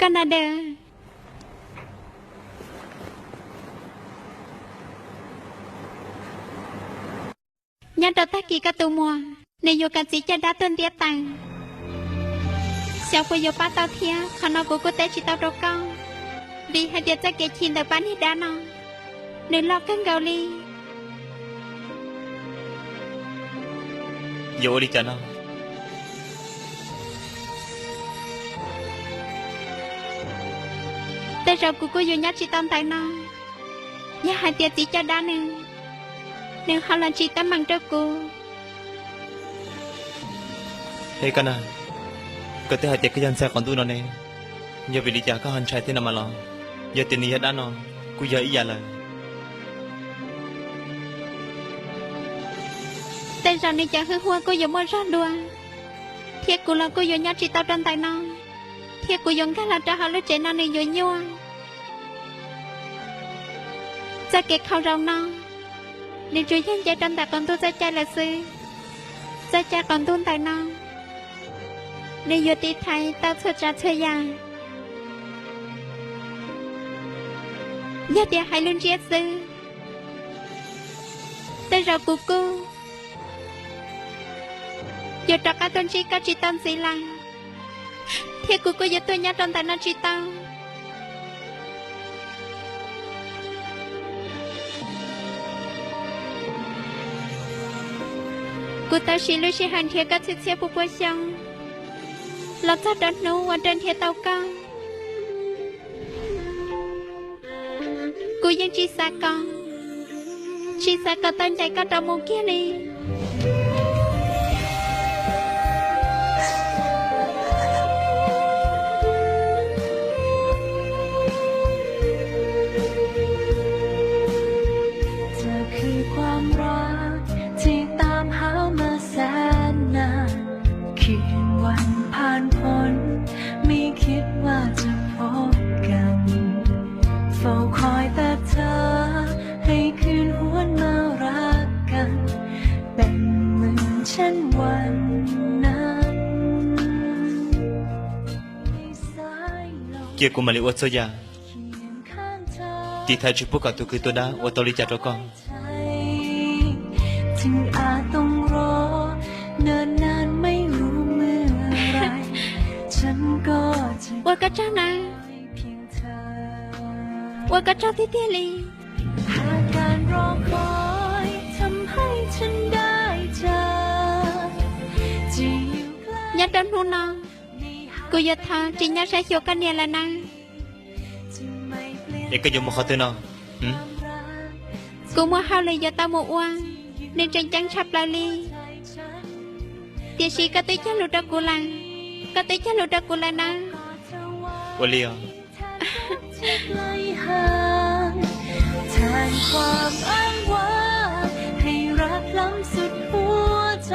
กันนะเด้อยันตัวตะกี้กระตูมัวในโยกันสิจะได้ต้นเดียตังเสียวกุยป้าเตาเทียขนกุกุเตชิตาโรกองดีให้เดียจะเกชินแต่ปานิดานองหนึ่งลอกกันเกาหลีโยดิจ้าน้องแต่เรากูอยู่ยัดชิตามไตน้องอย่าให้เดียจิจะได้หนึ่งเขาลันชิตามังเจ้ากูเฮ้กันนะก็แต่หายใจก็ยันแสกของตู้นอนเองอย่าไปดีจ้าก็หันชายที่นำมาลองอย่าติดนี้ยัดด้านนอนกูอย่าอีอย่าเลยแต่เราในใจคือหัวกูอยู่มั่วซ่อนดัวเทียกูเรากูอยู่ยัดชิตาดันไตน้องเทียกูยงกันเราจะหาลูกเจนในอยู่ยัวจะเก็บเขาเราน้องในจุยยังใจดันแต่ก่อนตู้ใจใจละซื้อใจใจก่อนตู้ไตน้องในยุติไทยตาเธอจะเธอยาอย่าเดี๋ยวให้ลุนเจียซื้อแต่เรากูอยู่ตะการต้นชีก็จิตันสีลังเที่กูอยู่ตัวยัดตอนแต่นันจิตังกูตาชิลุชิหันเทียก็เสียผู้ป่วยยังเราจะดันนู้วันเดินเทียเตากังกูยังชีสากองตั้งใจก็ตามมุกี้นี่ความรักที่ตามหามาแสนนานคืนวันผ่านพ้นไม่คิดว่าจะพบกันเฝ้าคอยแต่เธอให้คืนหวนมารักกันเป็นเหมือนเช่นวันนั้นเกี่ยวกับมาเลวัตยาที่ไทยชุบกับตัวคือตัวด้าวัตลิจัดรกองถึงอาจต้องรอเนิ่นนานไม่รู้เมื่อไรฉันก็จะว่ากระจ้านะว่ากระจ้าที่เทียลีหากการรอคอยทำให้ฉันได้เจอจะอยู่ใกล้ยัดดันหูน้องกูยัดทาจิญญาใช้เขียวกันเนี่ยแหละนะเด็กก็ยังมาขอเตือนน้องกูมัวหาเลยยัดตาหมวงในจังฉับลาลีเดี๋ยวชีก็ติจะหลุดกูลังก็ติจะหลุดกูลังนะวันเลียวแทนความอ้างว้างให้รักล้ำสุดหัวใจ